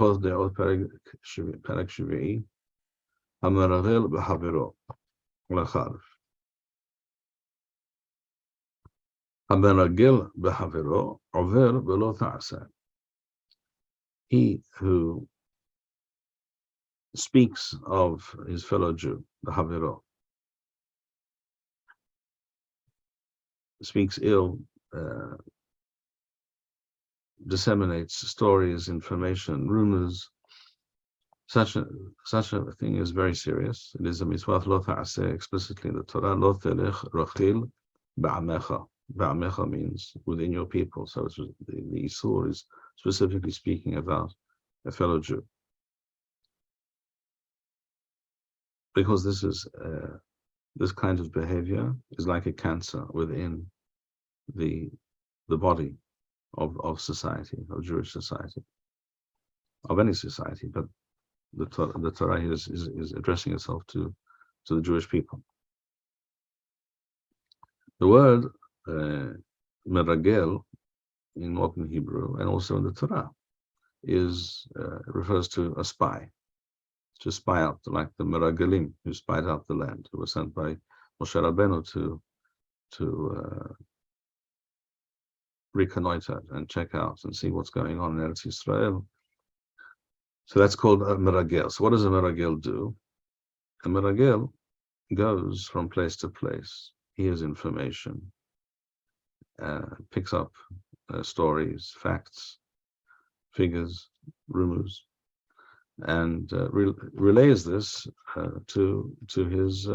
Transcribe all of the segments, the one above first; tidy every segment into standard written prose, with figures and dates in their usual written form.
הלכות דעות פרק שביעי, המרגל בחברו, לחרף. המרגל בחברו עובר ולא תעשה. He who speaks of his fellow Jew, the Haviro, speaks ill, disseminates stories, information, rumors. Such a thing is very serious. It is a mitzvah lo ta'aseh explicitly in the Torah. Lo telech rachil ba'amecha. Ba'amecha means within your people. So it's, the Isur is specifically speaking about a fellow Jew, because this is this kind of behavior is like a cancer within the body of society, of Jewish society, of any society, but the Torah is addressing itself to the Jewish people. The word meragel in modern Hebrew and also in the Torah refers to a spy, to spy out, like the meragelim who spied out the land, who were sent by Moshe Rabbeinu to reconnoiter and check out and see what's going on in Eretz Yisrael. So that's called a meragel. So what does a meragel do? A meragel goes from place to place, hears information, picks up stories, facts, figures, rumors, and relays this to his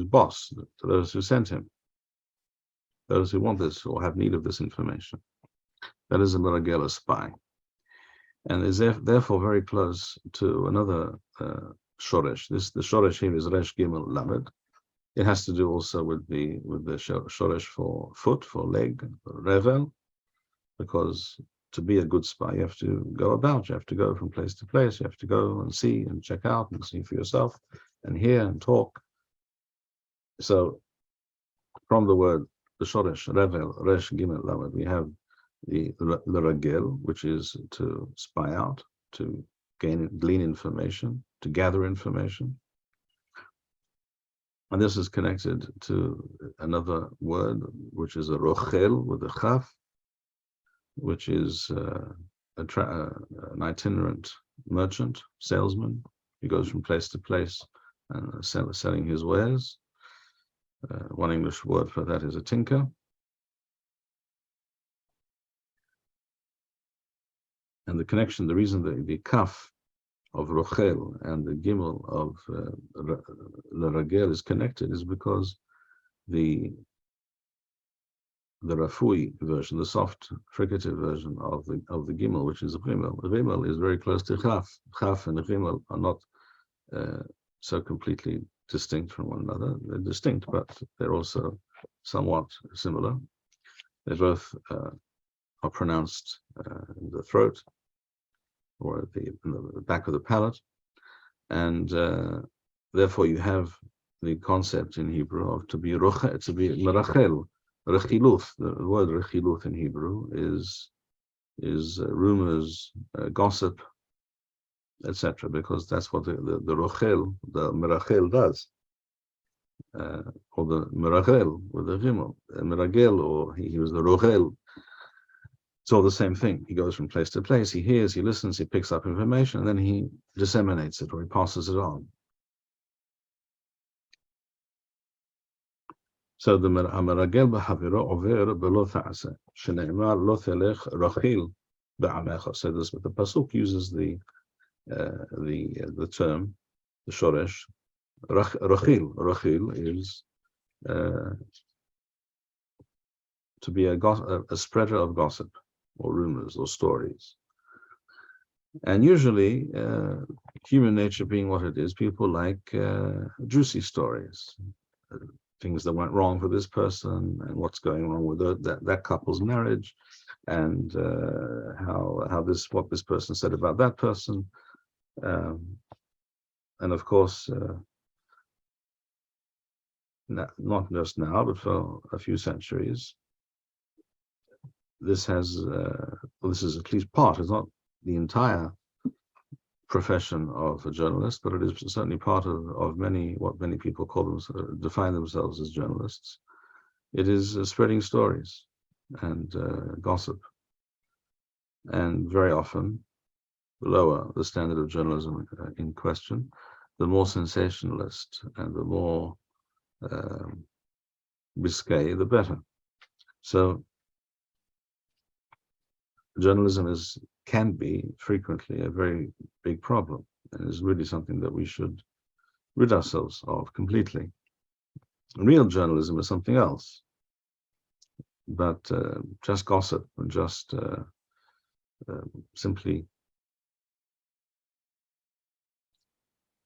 boss, to those who sent him, those who want this or have need of this information. That is a meragel, a spy, and is therefore very close to another shoresh. The shoresh here is resh gimel lamed. It has to do also with the shoresh for foot, for leg, revel, because to be a good spy, you have to go about, you have to go from place to place, you have to go and see and check out and see for yourself and hear and talk. So from the word, the shoresh, revel, resh gimel lamed, we have the meragel, which is to spy out, to glean information, to gather information. And this is connected to another word, which is a rochel with a chaf, which is an itinerant merchant, salesman. He goes from place to place and selling his wares. One English word for that is a tinker. And the connection, the reason the kaf of rochel and the gimel of leragel is connected is because the rafui version, the soft fricative version of the gimel, which is rimel. Rimel is very close to chaf. Chaf and rimel are not so completely distinct from one another. They're distinct, but they're also somewhat similar. They both are pronounced in the throat or in the back of the palate, and therefore you have the concept in Hebrew of to be merachel, rechiluth. The word rechiluth in Hebrew is rumors, gossip, etc., because that's what the rochel, the merachel does, or the merachel with the gimel, meragel, or he was the rochel. It's all the same thing. He goes from place to place, he hears, he listens, he picks up information, and then he disseminates it or he passes it on. So the meragel b'haviro over b'lo ta'aseh shene'emar lo telech rachil b'amecha. So this, but the pasuk uses the term, the shoresh, rachil. Rachil is to be a spreader of gossip or rumors or stories. And usually, human nature being what it is, people like juicy stories, things that went wrong for this person and what's going on with that couple's marriage, and what this person said about that person. And of course, not just now, but for a few centuries, this has, well, this is at least part, it's not the entire profession of a journalist, but it is certainly part of many, what many people call them, define themselves as journalists. It is spreading stories and gossip. And very often, the lower the standard of journalism in question, the more sensationalist and the more risque, the better. So journalism can be frequently a very big problem, and is really something that we should rid ourselves of completely. Real journalism is something else, but just gossip and just simply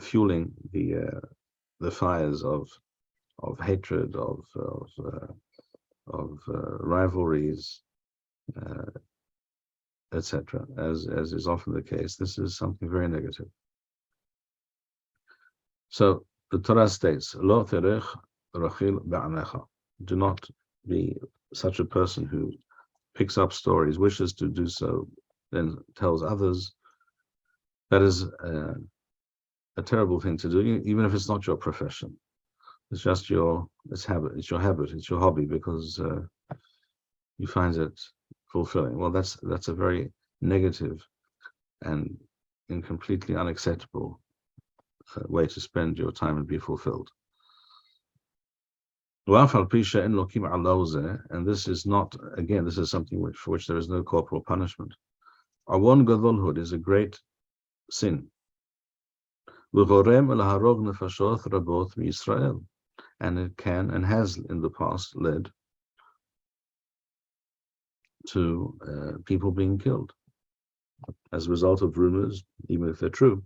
fueling the fires of hatred, of rivalries, etc., as is often the case. This is something very negative. So the Torah states, "Lo terech rachil ba'amecha." Do not be such a person who picks up stories, wishes to do so, then tells others. That is a terrible thing to do, even if it's not your profession. It's just it's habit, it's your hobby, because you find it fulfilling. Well, that's a very negative and completely unacceptable way to spend your time and be fulfilled. And this is not, again, this is something for which there is no corporal punishment. Avon gadolhud is a great sin. And it can and has in the past led to people being killed as a result of rumors, even if they're true.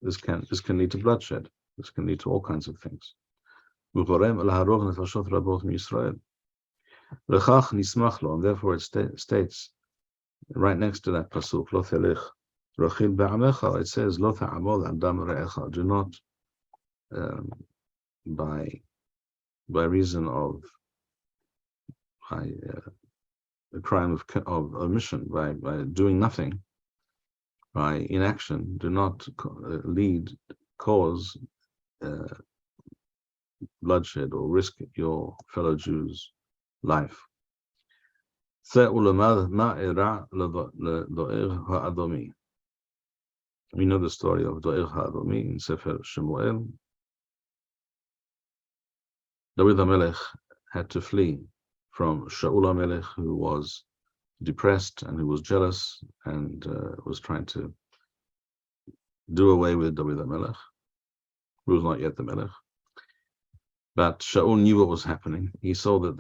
This can lead to bloodshed. This can lead to all kinds of things. And therefore it states right next to that pasuk, Lo telech rachil ba'amecha, it says, Lo ta'amol adam re'echa. Do not, by reason of a crime of omission, by doing nothing, by inaction, do not cause bloodshed or risk your fellow Jews' life. We know the story of Do'er Ha'adomi in Sefer Shemuel. David HaMelech had to flee from Shaul HaMelech, who was depressed and who was jealous and was trying to do away with David HaMelech, who was not yet the Melech. But Shaul knew what was happening. He saw that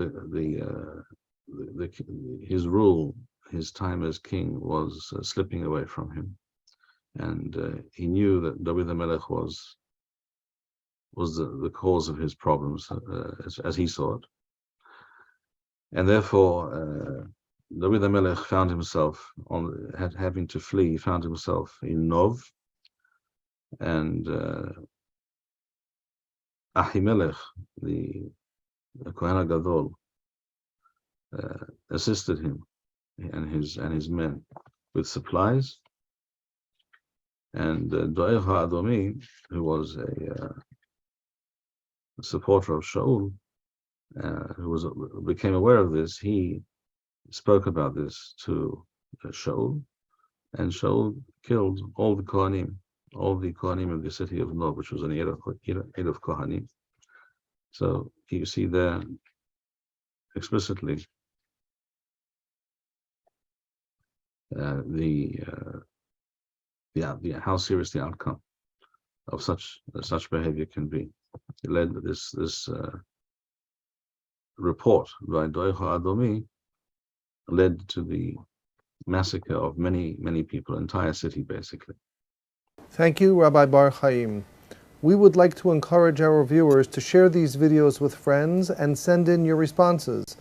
his rule, his time as king, was slipping away from him, and he knew that David HaMelech was the cause of his problems, as he saw it. And therefore, David HaMelech found himself having to flee. He found himself in Nov, and Ahimelech, the Kohen HaGadol, assisted him and his men with supplies. And Do'er Ha'adomi, who was a supporter of Shaul, who became aware of this, he spoke about this to Shaul, and Shaul killed all the Kohanim of the city of Nob, which was an Eid of Kohanim. So you see there explicitly how serious the outcome of such behavior can be. It led to this report by Do'er Ha'adomi led to the massacre of many people, entire city basically. Thank you, Rabbi Bar-Hayim. We would like to encourage our viewers to share these videos with friends and send in your responses.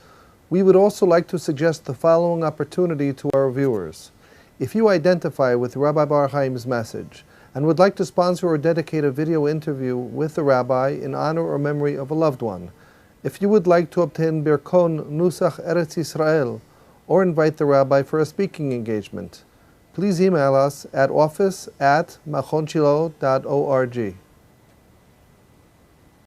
We would also like to suggest the following opportunity to our viewers. If you identify with Rabbi Bar-Hayim's message and would like to sponsor or dedicate a video interview with the rabbi in honor or memory of a loved one, If you would like to obtain Birkon Nusach Eretz Yisrael or invite the rabbi for a speaking engagement, please email us at office@machonshilo.org.